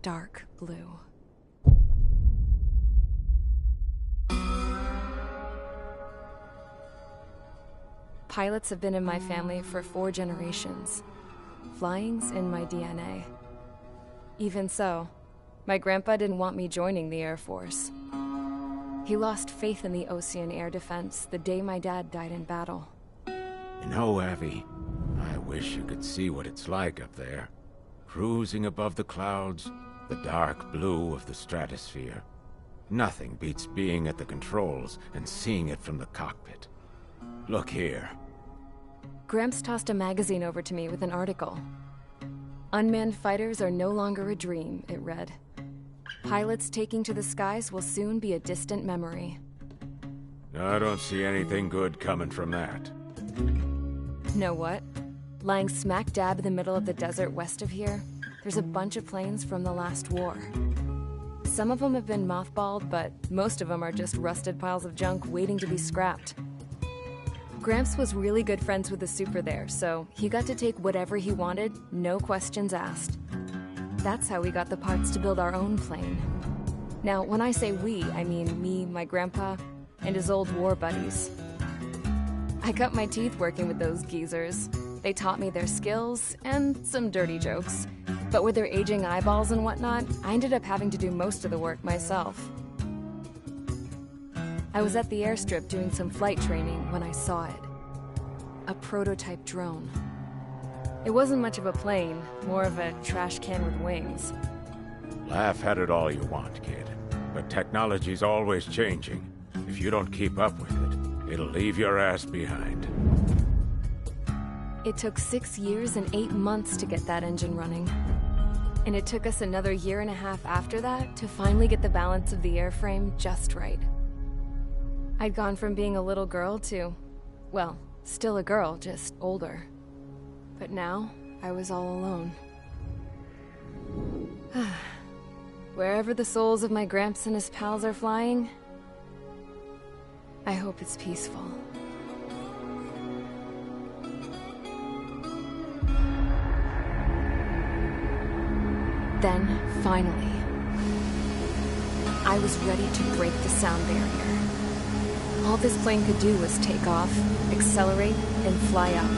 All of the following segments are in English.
dark blue. Pilots have been in my family for 4 generations. Flying's in my DNA. Even so, my grandpa didn't want me joining the Air Force. He lost faith in the Ocean Air Defense the day my dad died in battle. You know, Abby, I wish you could see what it's like up there. Cruising above the clouds, the dark blue of the stratosphere. Nothing beats being at the controls and seeing it from the cockpit. Look here. Gramps tossed a magazine over to me with an article. Unmanned fighters are no longer a dream, it read. Pilots taking to the skies will soon be a distant memory. I don't see anything good coming from that. Know what? Lying smack dab in the middle of the desert west of here, there's a bunch of planes from the last war. Some of them have been mothballed, but most of them are just rusted piles of junk waiting to be scrapped. Gramps was really good friends with the super there, so he got to take whatever he wanted, no questions asked. That's how we got the parts to build our own plane. Now, when I say we, I mean me, my grandpa, and his old war buddies. I cut my teeth working with those geezers. They taught me their skills, and some dirty jokes. But with their aging eyeballs and whatnot, I ended up having to do most of the work myself. I was at the airstrip doing some flight training when I saw it. A prototype drone. It wasn't much of a plane, more of a trash can with wings. Laugh at it all you want, kid. But technology's always changing. If you don't keep up with it, it'll leave your ass behind. It took 6 years and 8 months to get that engine running. And it took us another 1.5 years after that to finally get the balance of the airframe just right. I'd gone from being a little girl to, well, still a girl, just older. But now, I was all alone. Wherever the souls of my Gramps and his pals are flying, I hope it's peaceful. Then, finally, I was ready to break the sound barrier. All this plane could do was take off, accelerate, and fly up.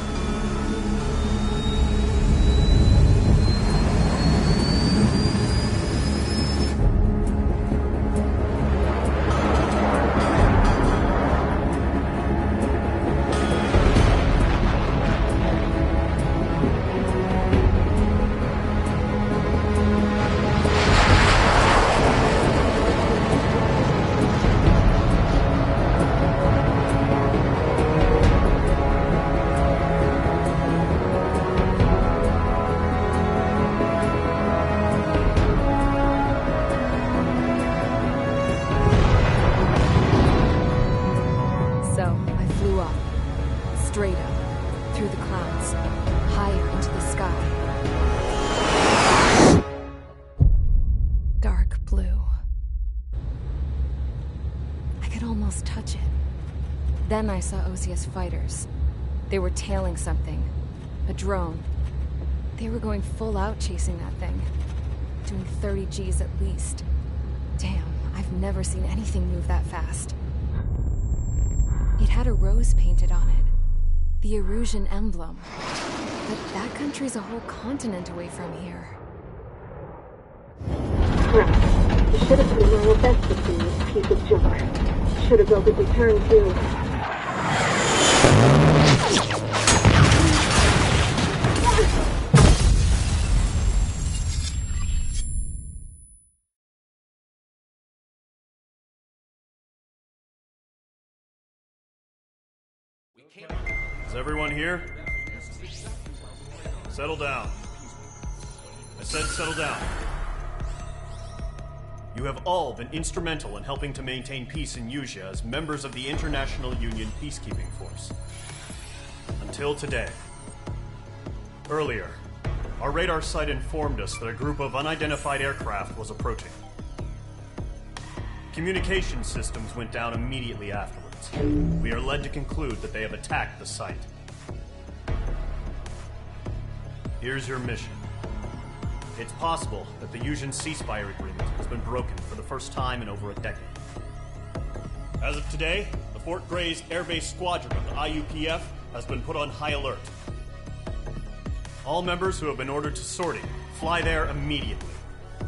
Straight up, through the clouds, higher into the sky. Dark blue. I could almost touch it. Then I saw Osius fighters. They were tailing something. A drone. They were going full out chasing that thing. Doing 30 Gs at least. Damn, I've never seen anything move that fast. It had a rose painted on it. The Erusian emblem. But that country's a whole continent away from here. Right. You should have put in your best to see this piece of junk. Should have built a return too. Is everyone here? Settle down. I said settle down. You have all been instrumental in helping to maintain peace in Usea as members of the International Union Peacekeeping Force. Until today. Earlier, our radar site informed us that a group of unidentified aircraft was approaching. Communication systems went down immediately afterwards. We are led to conclude that they have attacked the site. Here's your mission. It's possible that the Yuuzhan ceasefire agreement has been broken for the first time in over a decade. As of today, the Fort Gray's Air Base Squadron of the IUPF has been put on high alert. All members who have been ordered to sortie, fly there immediately.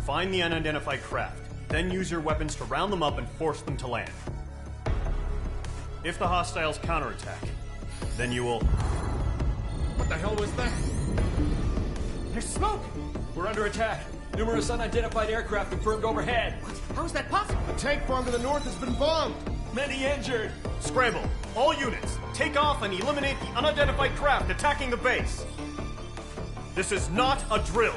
Find the unidentified craft, then use your weapons to round them up and force them to land. If the hostiles counterattack, then you will... What the hell was that? There's smoke! We're under attack. Numerous unidentified aircraft confirmed overhead. What? How is that possible? A tank farm to the north has been bombed! Many injured! Scramble! All units, take off and eliminate the unidentified craft attacking the base! This is not a drill!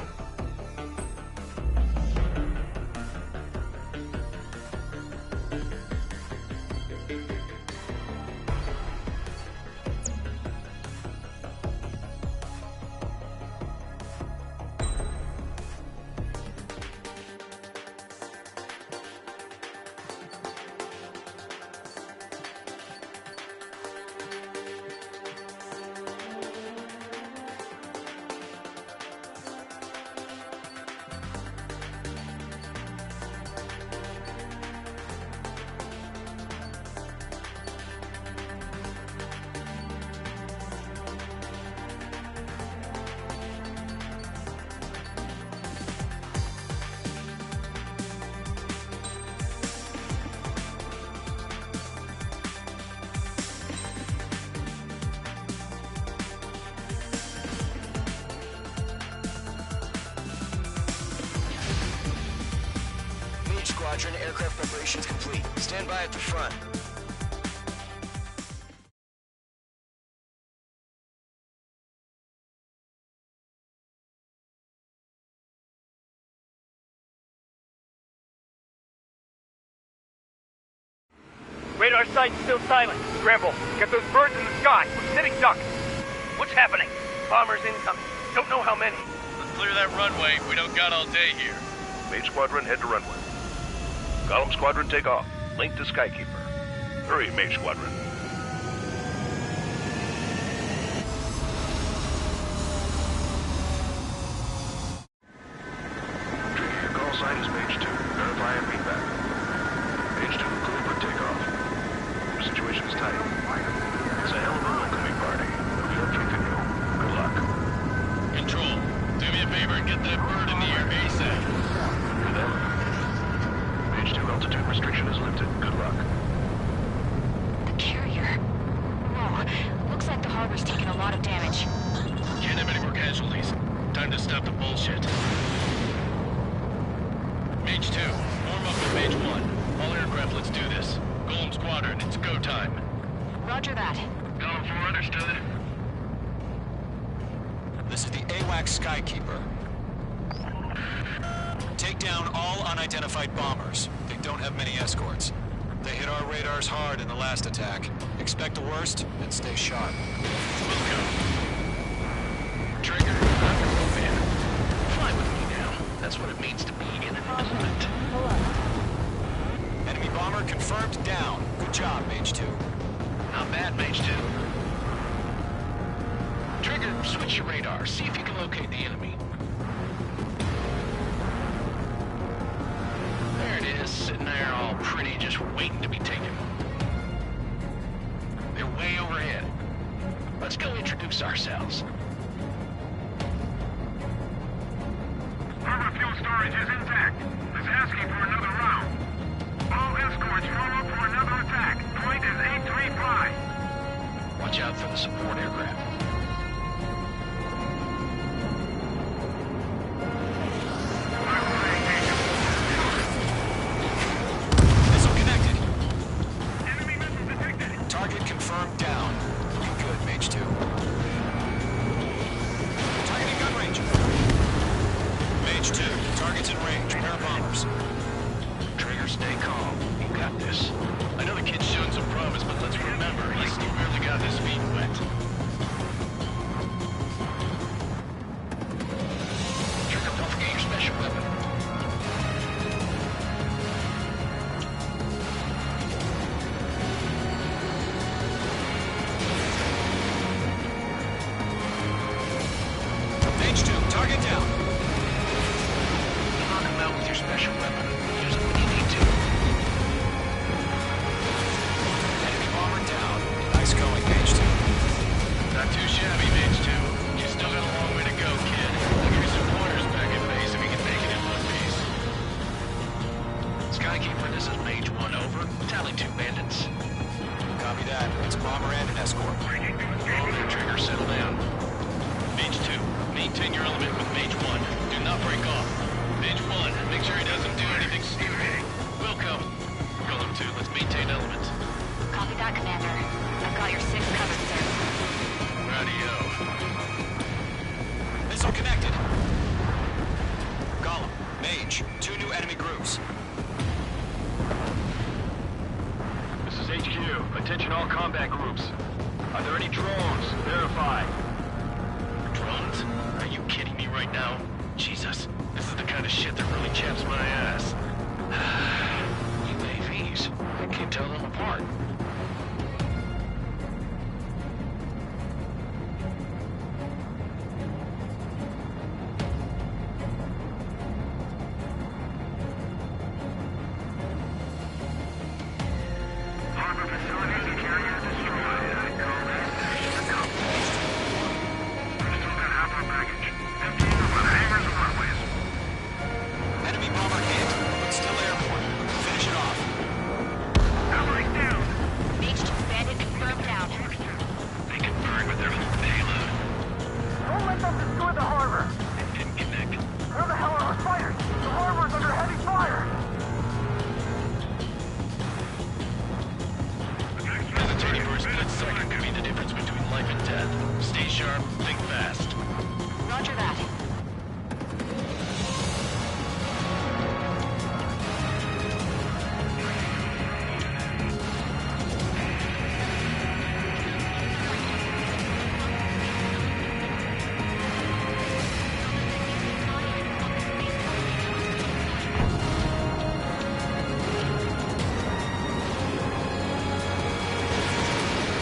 Squadron, aircraft preparations complete. Stand by at the front. Radar site's still silent. Scramble. Get those birds in the sky. We're sitting ducks. What's happening? Bombers incoming. Don't know how many. Let's clear that runway. We don't got all day here. Mage Squadron, head to runway. Column Squadron, take off. Link to Skykeeper. Hurry, Mage Squadron. Trigger, your call sign is Mage 2. Verify and feedback. Mage 2, clear for takeoff. Your situation is tight. It's a hell of a welcoming party. But feel free to go. Good luck. Control, do me a favor and get that bird in the air ASAP. Do that. Mage 2, altitude restriction is lifted. Good luck. The carrier. Whoa. Looks like the harbor's taken a lot of damage. Can't have any more casualties. Time to stop the bullshit. Mage 2, warm up with Mage 1. All aircraft, let's do this. Golem Squadron, it's go time. Roger that. Golem 4, understood. This is the AWACS Skykeeper. Take down all unidentified bombers. They don't have many escorts. They hit our radars hard in the last attack. Expect the worst and stay sharp. Welcome. Trigger, I'm your man. Fly with me now. That's what it means to be in an element. Enemy bomber confirmed down. Good job, Mage 2. Not bad, Mage 2. Trigger, switch your radar. See if you can locate the enemy. There it is, sitting there all pretty, just waiting to be taken. They're way overhead. Let's go introduce ourselves. Harbor fuel storage is intact. It's asking for another round. All escorts form up for another attack. Point is 835. Watch out for the support aircraft. Missile connected. Enemy missile detected. Target confirmed down. Looking good, Mage 2. Targeting gun range. Mage 2, target's in range. Pair of bombers. Trigger, stay calm. You got this. I know the kid's shown some promise, but let's remember, he's really got his feet wet. Trigger, don't forget your special weapon. Mage 2, target down. special weapon. Use it when you need to. Enemy bomber down. Nice going, Mage 2. Not too shabby, Mage 2. You still got a long way to go, kid. I'll give you some pointers back in base if you can make it in one piece. Skykeeper, this is Mage 1, over. Tally 2 bandits. Copy that. It's a bomber and an escort. Hold it, Trigger, settle down. Mage 2, maintain your element with Mage 1. Do not break off. Mage 1, make sure he doesn't do anything stupid. Wilco. Golem 2, let's maintain element. Copy that, Commander. I've got your 6 covered, sir. Radio. Missile connected. Golem, Mage, 2 new enemy groups. This is HQ. Attention all combat groups. Are there any drones? Verify. Drones? Are you kidding me right now? Jesus, this is the kind of shit that really chaps my ass. UAVs. I can't tell them apart. Harbor facilities and carrier destroyed. I call this mission accomplished. We've still got half our baggage. Emptying them on hangars and runways. Enemy bomber hit, but still airborne. Finish it off. Allies down. Mage 2 bandit confirmed down. They can burn with their whole payload. Don't let them destroy the harbor. It didn't connect. Where the hell are our fighters? The harbor's under heavy fire. Hesitating for a split second could be the difference between life and death. Stay sharp, think fast. Roger that.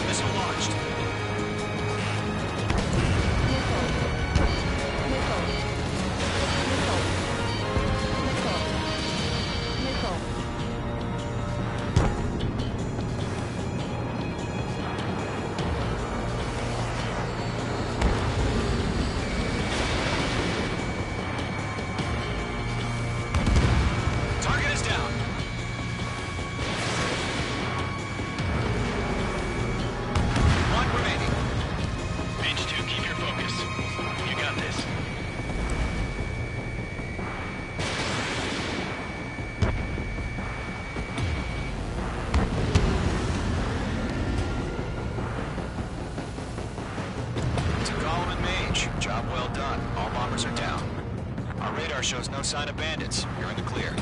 Missile launched. Target is down. One remaining. Mage 2, keep your focus. You got this. To Golem and Mage, job well done. All bombers are down. Our radar shows no sign of bandits. You're in the clear.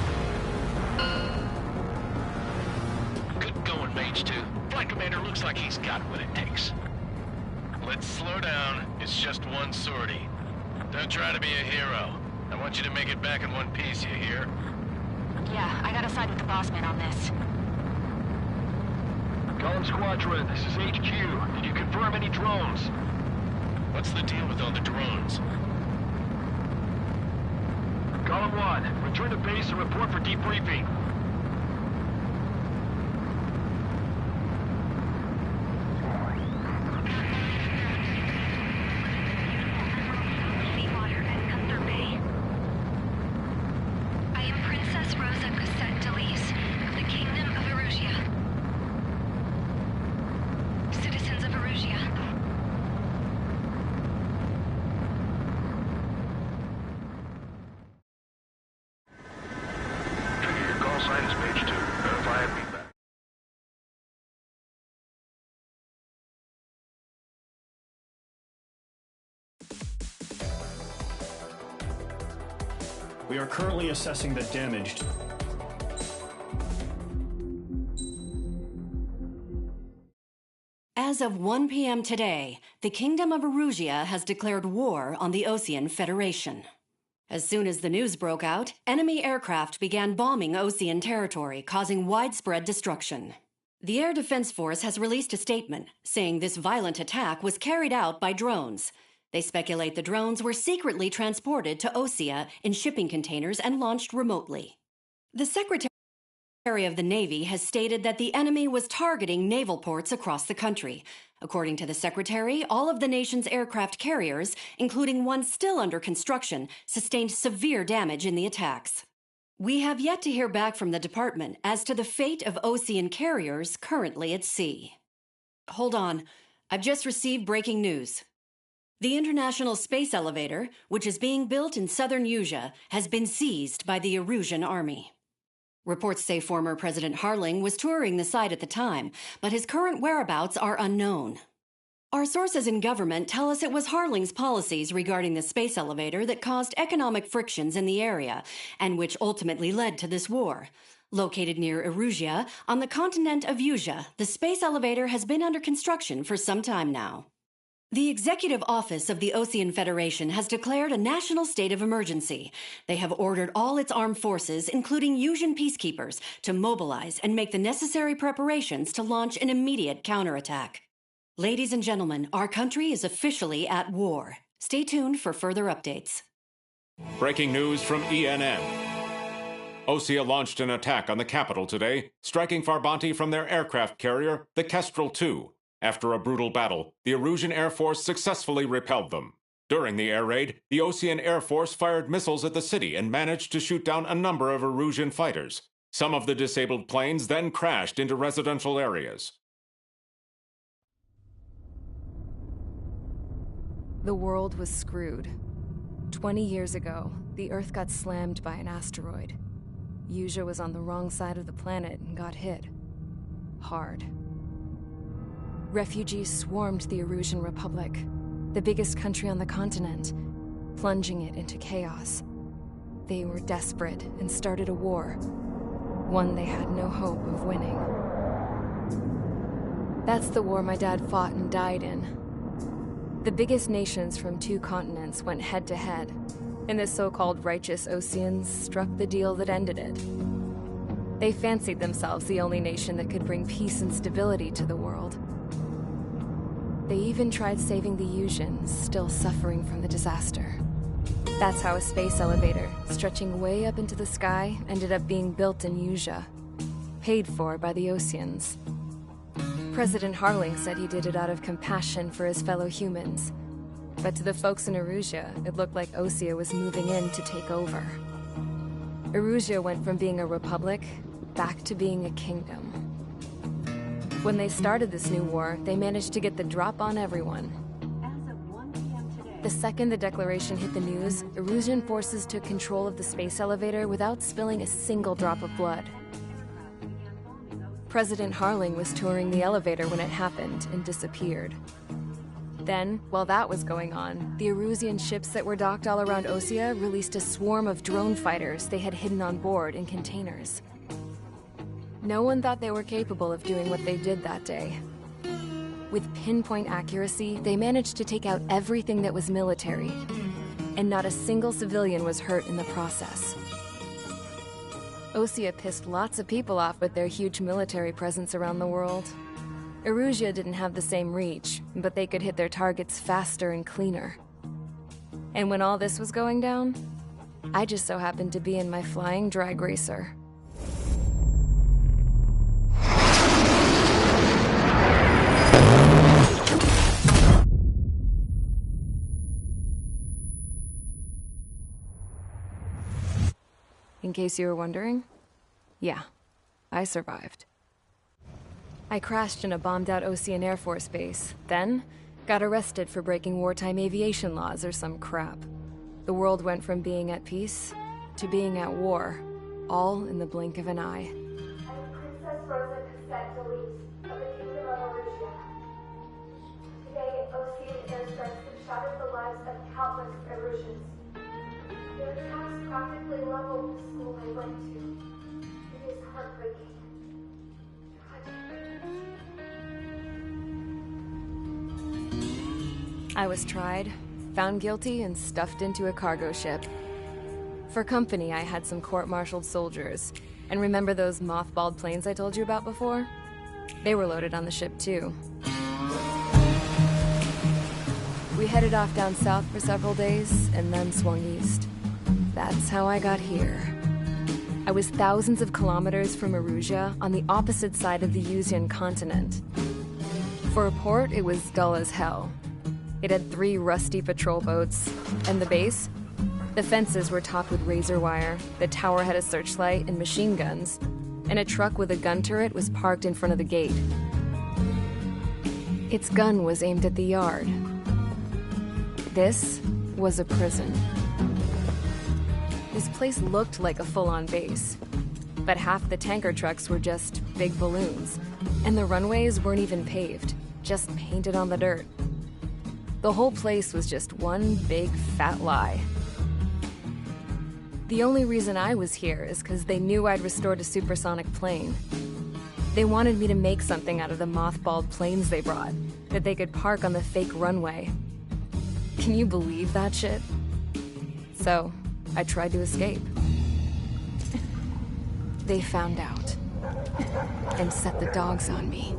Good going, Mage 2. Flight Commander looks like he's got what it takes. Let's slow down. It's just one sortie. Don't try to be a hero. I want you to make it back in one piece, you hear? Yeah, I gotta side with the boss man on this. Golem Squadron, this is HQ. Did you confirm any drones? What's the deal with all the drones? Golem 1, return to base and report for debriefing. Seawater at Gunther Bay. I am Princess Rosa Cassette Delise of the Kingdom of Erusia. Citizens of Erusia. Trigger, your call sign is Mage 2. Verify and be back. We are currently assessing the damage. As of 1 p.m. today, the Kingdom of Erusia has declared war on the Osean Federation. As soon as the news broke out, enemy aircraft began bombing Osean territory, causing widespread destruction. The Air Defense Force has released a statement saying this violent attack was carried out by drones. They speculate the drones were secretly transported to Osea in shipping containers and launched remotely. The Secretary of the Navy has stated that the enemy was targeting naval ports across the country. According to the Secretary, all of the nation's aircraft carriers, including one still under construction, sustained severe damage in the attacks. We have yet to hear back from the department as to the fate of Osean carriers currently at sea. Hold on. I've just received breaking news. The International Space Elevator, which is being built in southern Usea, has been seized by the Erusian Army. Reports say former President Harling was touring the site at the time, but his current whereabouts are unknown. Our sources in government tell us it was Harling's policies regarding the space elevator that caused economic frictions in the area, and which ultimately led to this war. Located near Erusia, on the continent of Usea, the space elevator has been under construction for some time now. The Executive Office of the Osean Federation has declared a national state of emergency. They have ordered all its armed forces, including Usian peacekeepers, to mobilize and make the necessary preparations to launch an immediate counterattack. Ladies and gentlemen, our country is officially at war. Stay tuned for further updates. Breaking news from ENN. Osea launched an attack on the capital today, striking Farbanti from their aircraft carrier, the Kestrel II. After a brutal battle, the Erusian Air Force successfully repelled them. During the air raid, the Osean Air Force fired missiles at the city and managed to shoot down a number of Erusian fighters. Some of the disabled planes then crashed into residential areas. The world was screwed. 20 years ago, the Earth got slammed by an asteroid. Usea was on the wrong side of the planet and got hit. Hard. Refugees swarmed the Erusian Republic, the biggest country on the continent, plunging it into chaos. They were desperate and started a war, one they had no hope of winning. That's the war my dad fought and died in. The biggest nations from 2 continents went head-to-head, and the so-called righteous Oseans struck the deal that ended it. They fancied themselves the only nation that could bring peace and stability to the world. They even tried saving the Usians, still suffering from the disaster. That's how a space elevator, stretching way up into the sky, ended up being built in Usea, paid for by the Oseans. President Harling said he did it out of compassion for his fellow humans. But to the folks in Erusia, it looked like Osea was moving in to take over. Erusia went from being a republic back to being a kingdom. When they started this new war, they managed to get the drop on everyone. The second the declaration hit the news, Erusian forces took control of the space elevator without spilling a single drop of blood. President Harling was touring the elevator when it happened and disappeared. Then, while that was going on, the Erusian ships that were docked all around Osea released a swarm of drone fighters they had hidden on board in containers. No one thought they were capable of doing what they did that day. With pinpoint accuracy, they managed to take out everything that was military, and not a single civilian was hurt in the process. Osea pissed lots of people off with their huge military presence around the world. Erusia didn't have the same reach, but they could hit their targets faster and cleaner. And when all this was going down, I just so happened to be in my flying drag racer. In case you were wondering, yeah, I survived. I crashed in a bombed-out Osean Air Force base, then got arrested for breaking wartime aviation laws or some crap. The world went from being at peace to being at war, all in the blink of an eye. Princess Rosa Cassette Delise of the Kingdom of Erusia. Today, Osean airstrikes have shattered the lives of countless Erusians. Their attacks practically leveled the school they went to. It is heartbreaking. I was tried, found guilty, and stuffed into a cargo ship. For company, I had some court-martialed soldiers. And remember those mothballed planes I told you about before? They were loaded on the ship, too. We headed off down south for several days, and then swung east. That's how I got here. I was thousands of kilometers from Erusia, on the opposite side of the Yuzian continent. For a port, it was dull as hell. It had 3 rusty patrol boats, and the base? The fences were topped with razor wire, the tower had a searchlight and machine guns, and a truck with a gun turret was parked in front of the gate. Its gun was aimed at the yard. This was a prison. This place looked like a full-on base, but half the tanker trucks were just big balloons, and the runways weren't even paved, just painted on the dirt. The whole place was just one big fat lie. The only reason I was here is because they knew I'd restored a supersonic plane. They wanted me to make something out of the mothballed planes they brought, that they could park on the fake runway. Can you believe that shit? So, I tried to escape. They found out, and set the dogs on me.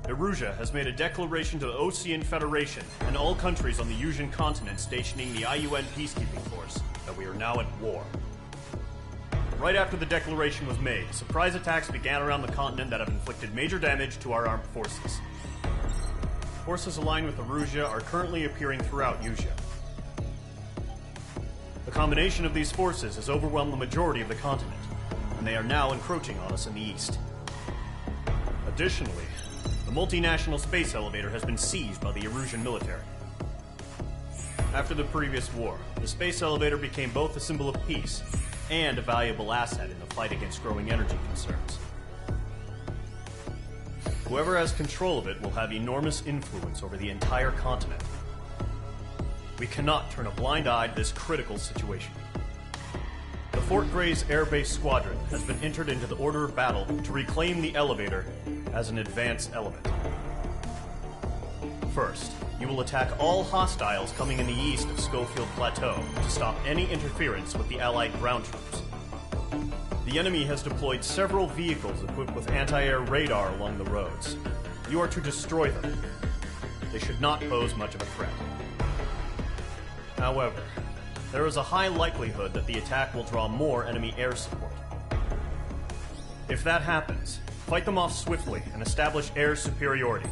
Erusia has made a declaration to the Ocean Federation and all countries on the Yuzian continent stationing the IUN peacekeeping force that we are now at war. Right after the declaration was made, surprise attacks began around the continent that have inflicted major damage to our armed forces. Forces aligned with Erusia are currently appearing throughout Yusia. The combination of these forces has overwhelmed the majority of the continent, and they are now encroaching on us in the east. Additionally, the multinational space elevator has been seized by the Erusian military. After the previous war, the space elevator became both a symbol of peace and a valuable asset in the fight against growing energy concerns. Whoever has control of it will have enormous influence over the entire continent. We cannot turn a blind eye to this critical situation. The Fort Gray's Air Base Squadron has been entered into the order of battle to reclaim the elevator as an advance element. First, you will attack all hostiles coming in the east of Schofield Plateau to stop any interference with the Allied ground troops. The enemy has deployed several vehicles equipped with anti-air radar along the roads. You are to destroy them. They should not pose much of a threat. However, there is a high likelihood that the attack will draw more enemy air support. If that happens, fight them off swiftly and establish air superiority.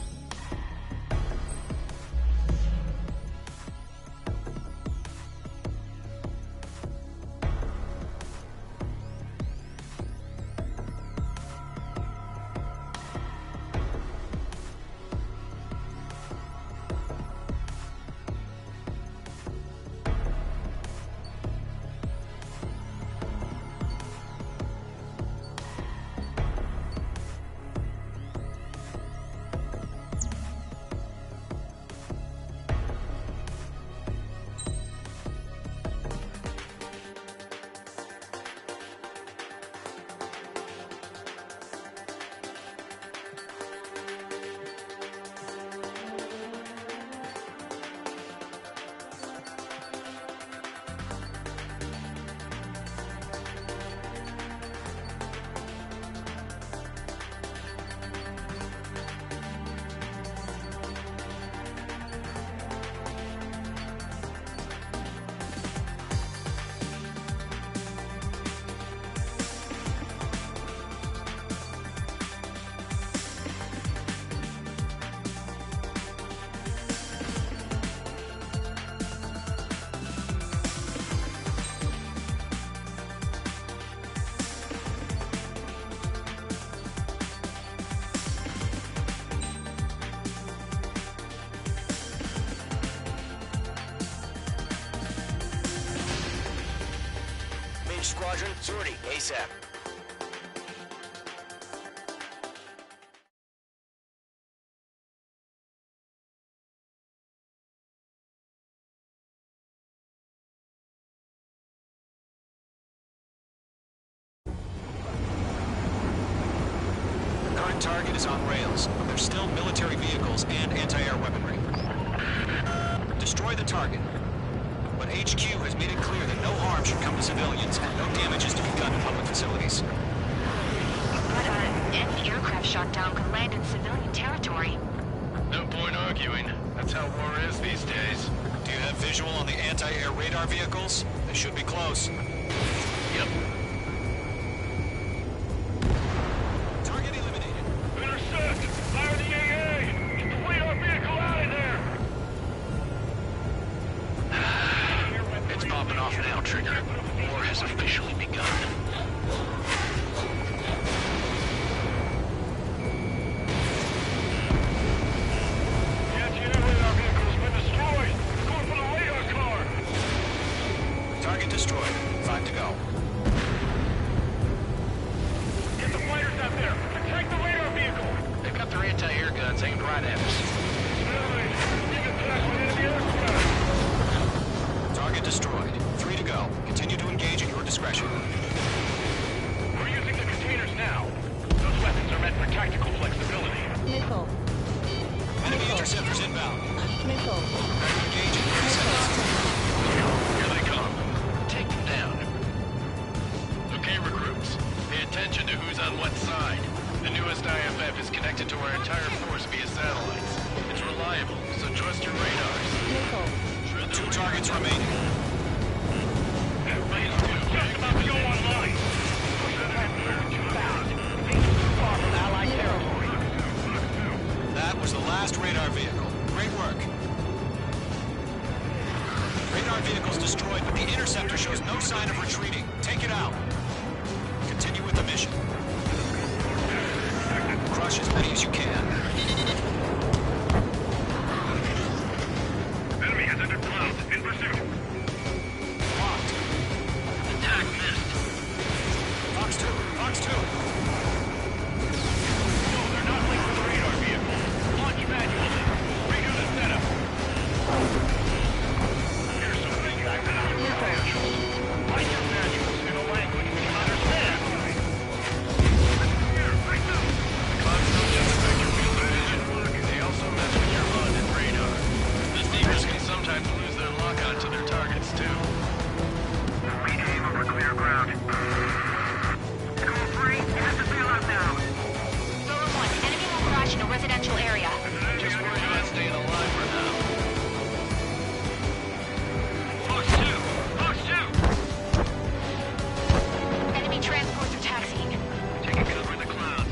Squadron, sortie, ASAP. That target is on rails, but there's still military vehicles and anti-air weaponry. Destroy the target. But HQ has made it clear that no harm should come to civilians and no damage is to be done to public facilities. But any aircraft shot down could land in civilian territory. No point arguing. That's how war is these days. Do you have visual on the anti-air radar vehicles? They should be close. Yep. Target eliminated. Intercept! Fire the AA! Get the radar vehicle out of there! It's popping off now, Trigger. War has officially begun. The anti-air radar vehicle has been destroyed! Going for the radar car! Target destroyed. 5 to go. Get the fighters out there! Protect the radar vehicle! They've got their anti-air guns aimed right at us. Allies, being attacked by enemy aircraft! Target destroyed. 3 to go. Continue to engage at your discretion. We're using the containers now. Those weapons are meant for tactical flexibility. Nickel. Enemy interceptors inbound. Nickel. Engage in 30 seconds. Here they come. Take them down. Okay, recruits. Pay attention to who's on what side. The newest IFF is connected to our entire force via satellites. It's reliable, so trust your radars. Nickel. 2 targets remaining. Just about to go online. Far from Allied territory. That was the last radar vehicle. Great work. Radar vehicle's destroyed, but the interceptor shows no sign of retreating. Take it out. Continue with the mission. Crush as many as you can. Enemy has entered clouds in pursuit. Locked. Attack missed. Fox 2. Fox 2. No, they're not linked with the radar vehicle. Launch manually. Redo the setup. Here's something I found in your manuals. Write your manuals in a language we can understand. Here, right now. The clouds don't just affect your field of vision. They also mess with your HUD and radar. The Steamers can sometimes lose their lock-on to their targets, too. We came over clear ground. School 3, you have to bail out now. Zone 1, enemy will crash in a residential area. Just worry about staying alive for now. Fox 2! Fox 2! Enemy transports are taxiing. Taking cover in the clouds.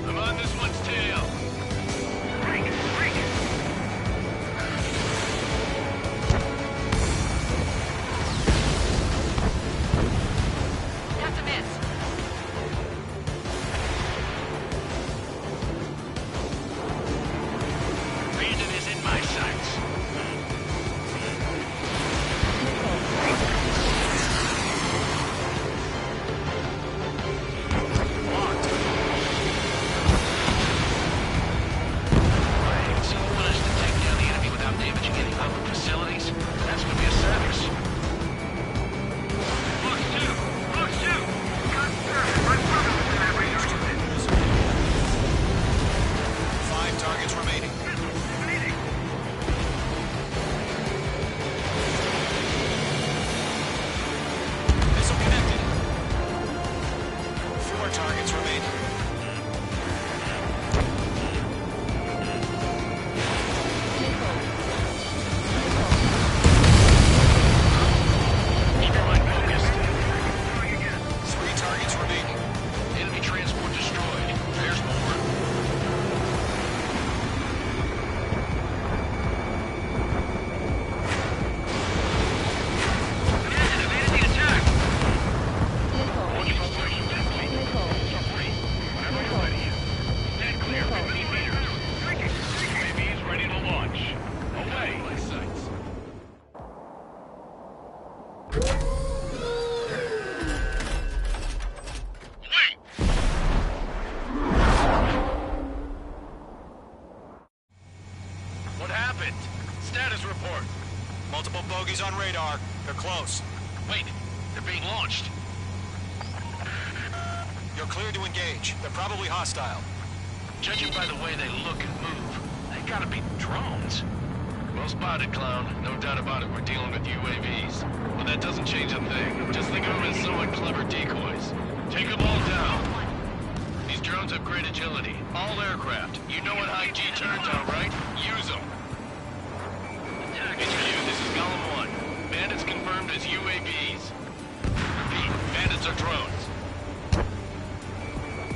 I'm on this one's tail. Break! Break! That's a miss. Bandit is in my sights. So you want us to take down the enemy without damaging any public facilities? That's gonna be a service. Fox 2! Fox 2! Got service right front of us in that radar unit. 5 targets remaining. Missile connected. 4 targets remaining. Keep your mind focused. 3 targets remaining. Enemy transport destroyed. There's more. Stand clear, 50 meters. UAV's ready to launch. Away. My sights. Wait! What happened? Status report. Multiple bogies on radar. They're close. Wait, they're being launched. You're clear to engage. They're probably hostile. Judging by the way they look and move, they gotta be drones. Well spotted, clown. No doubt about it, we're dealing with UAVs. But that doesn't change a thing. Just think of them as somewhat clever decoys. Take them all down. These drones have great agility. All aircraft. You know what high G turns on, right? Use them. HQ, this is Golem 1. Bandits confirmed as UAVs. Repeat, bandits are drones.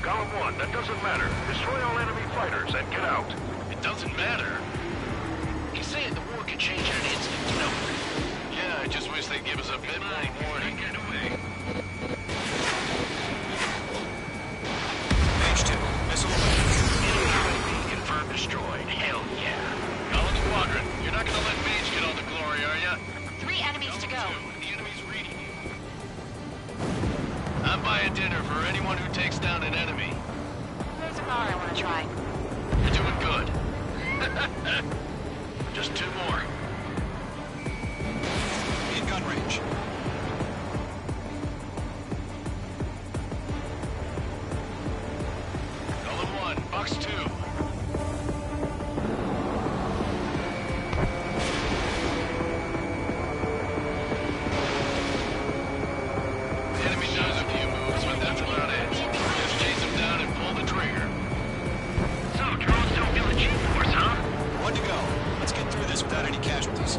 Golem 1, that doesn't matter. Destroy all enemy fighters and get out. It doesn't matter? He's saying the war could change in an instant, you know? Yeah, I just wish they'd give us a bit more warning. Get away. Page 2, missile away. UAV confirmed destroyed. Hell yeah. Golem Squadron, you're not gonna let Mage get all the glory, are ya? 3 enemies to go. The enemy's reading you. I'm buying dinner for anyone who takes down an enemy. There's a bar I want to try. You're doing good. Just 2 more. In gun range. Golem 1, Box 2. The enemy does a few moves, but that's about it. Just chase him down and pull the trigger. So, drones don't feel a G-force, huh? 1 to go. Let's get through this without any casualties.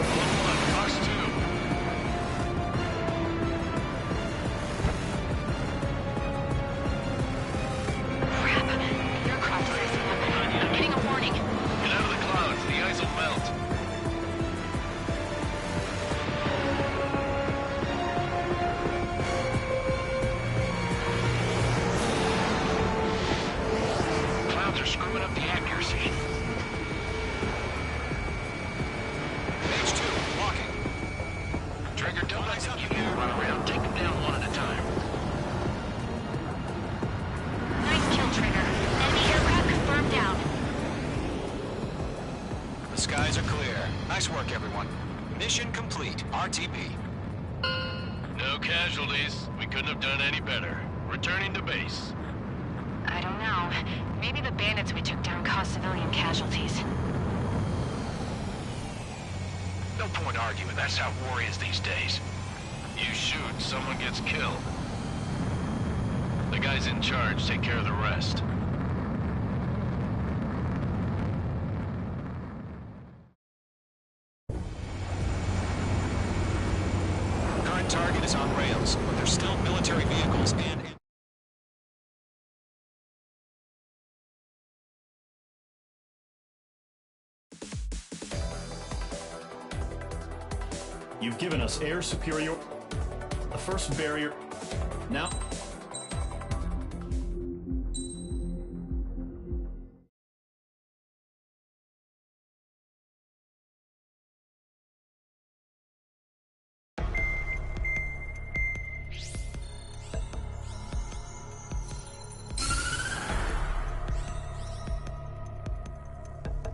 Golem 1, Box 2. Crap. The aircraft is icing up. I'm getting a warning. Get out of the clouds, the ice will melt. Clouds are screwing up the accuracy. Page 2, walking. Trigger, don't let them keep you run around. Take them down one at a time. Nice kill, Trigger. Enemy aircraft confirmed down. The skies are clear. Nice work, everyone. Mission complete. RTB. No casualties. We couldn't have done any better. Returning to base. I don't know. Maybe the bandits we took down caused civilian casualties. No point arguing. That's how war is these days. You shoot, someone gets killed. The guys in charge take care of the rest. Current target is on rails, but there's still military vehicles and... You've given us air superior. The first barrier. Now.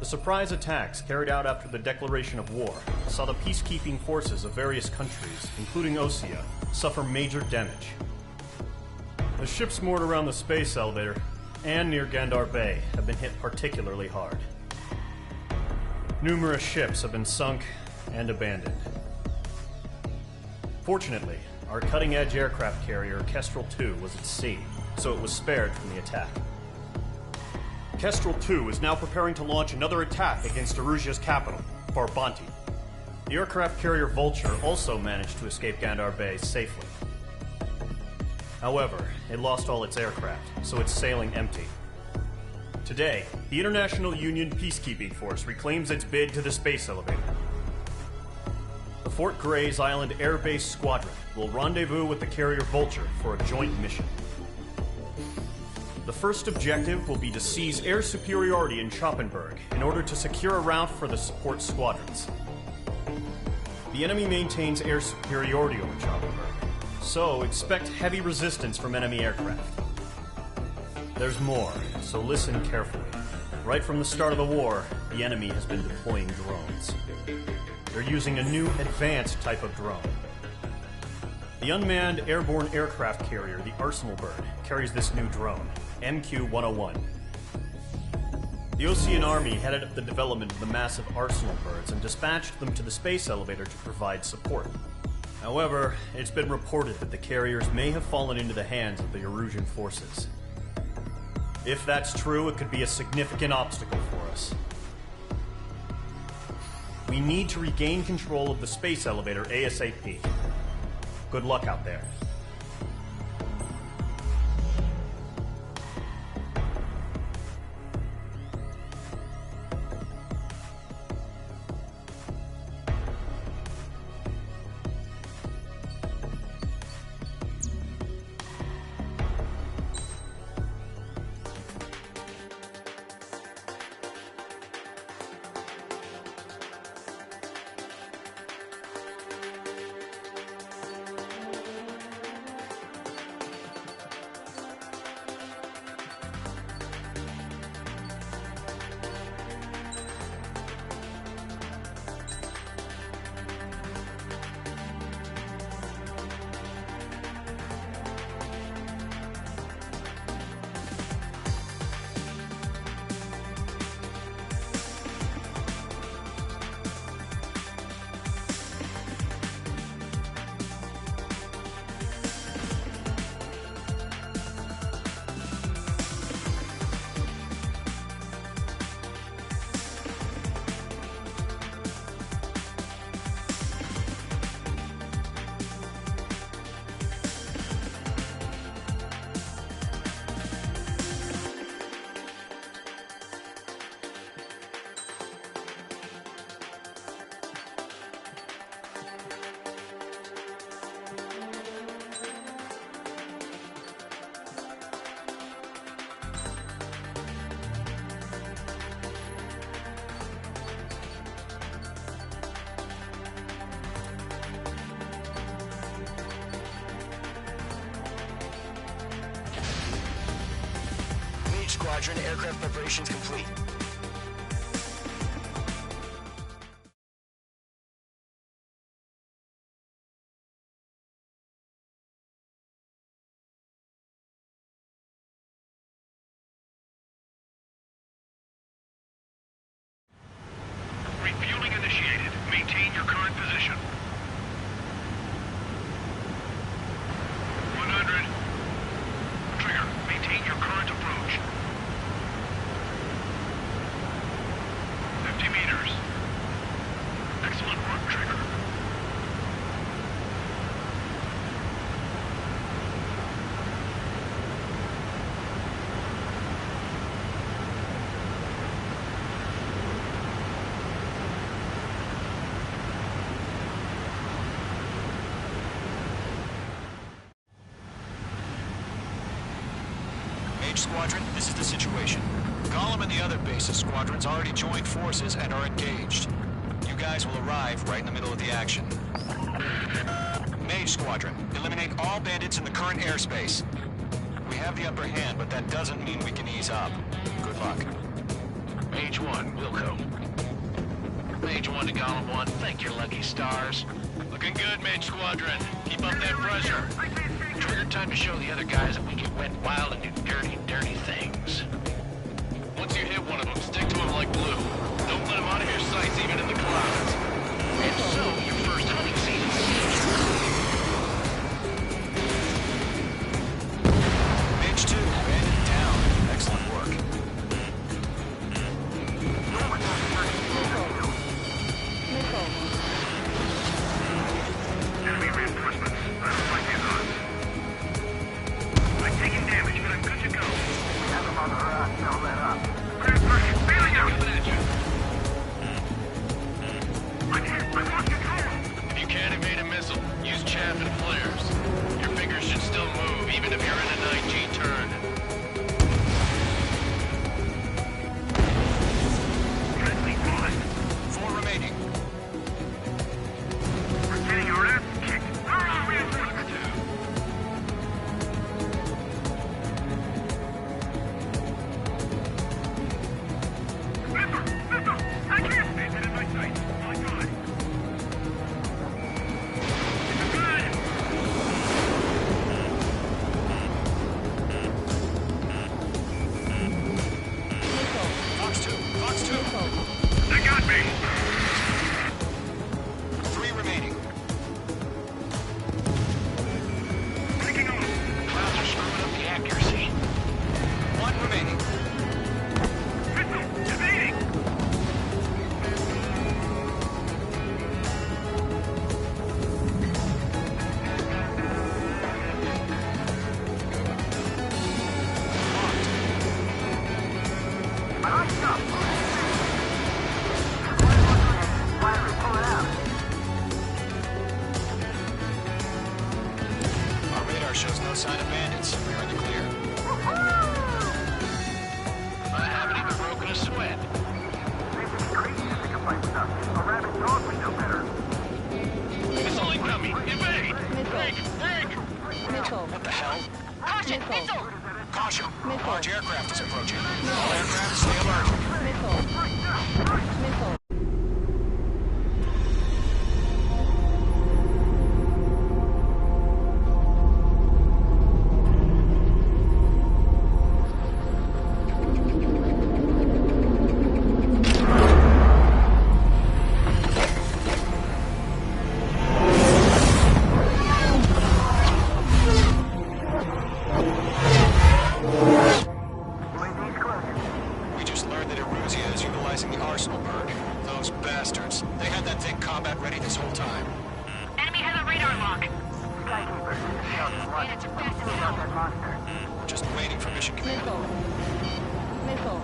The surprise attacks carried out after the declaration of war saw the peacekeeping forces of various countries, including Osea, suffer major damage. The ships moored around the space elevator and near Gandar Bay have been hit particularly hard. Numerous ships have been sunk and abandoned. Fortunately, our cutting-edge aircraft carrier Kestrel 2 was at sea, so it was spared from the attack. Kestrel 2 is now preparing to launch another attack against Erusia's capital, Farbanti. The aircraft carrier Vulture also managed to escape Gandar Bay safely. However, it lost all its aircraft, so it's sailing empty. Today, the International Union Peacekeeping Force reclaims its bid to the space elevator. The Fort Gray's Island Air Base Squadron will rendezvous with the carrier Vulture for a joint mission. The first objective will be to seize air superiority in Schoppenberg in order to secure a route for the support squadrons. The enemy maintains air superiority over Schoppenberg, so expect heavy resistance from enemy aircraft. There's more, so listen carefully. Right from the start of the war, the enemy has been deploying drones. They're using a new advanced type of drone. The unmanned airborne aircraft carrier, the Arsenal Bird, carries this new drone, MQ-101. The Osean Army headed up the development of the massive Arsenal Birds and dispatched them to the space elevator to provide support. However, it's been reported that the carriers may have fallen into the hands of the Erusian forces. If that's true, it could be a significant obstacle for us. We need to regain control of the space elevator ASAP. Good luck out there. Squadron, aircraft preparations complete. Refueling initiated. Maintain your current position. 100. Trigger, maintain your current approach. 50 meters. Excellent work, Trigger. Squadron, this is the situation. Gollum and the other bases squadrons already joined forces and are engaged. You guys will arrive right in the middle of the action. Mage Squadron, eliminate all bandits in the current airspace. We have the upper hand, but that doesn't mean we can ease up. Good luck. Mage 1, Wilco. Mage 1 to Gollum 1, thank your lucky stars. Looking good, Mage Squadron. Keep up that pressure. Trigger time to show the other guys that we can went wild and do dirty, dirty things. Once you hit one of them, stick to him like glue. Don't let him out of your sights, even in the clouds. And so, your first hunting season. Mage 2, bandit down. Excellent work. Enemy reinforcements. I don't like these odds. I'm taking damage, but I'm good to go. We have them on the raft. Now let up. Grand Party, bailing out! moving. 3 remaining. Taking off. Clouds are screwing up the accuracy. 1 remaining. Missile evading. Our radar shows no sign of bandits. We're in the clear. I haven't even broken a sweat. Missile incoming! Evade! Break! What the hell? Caution! Missile! Caution! Large aircraft is approaching. All aircraft stay alert. We just learned that Eruzia is utilizing the arsenal bird. Those bastards. They had that thing combat ready this whole time. Enemy has a radar lock. Bandits are fast as hell. We're just waiting for mission command. Missile.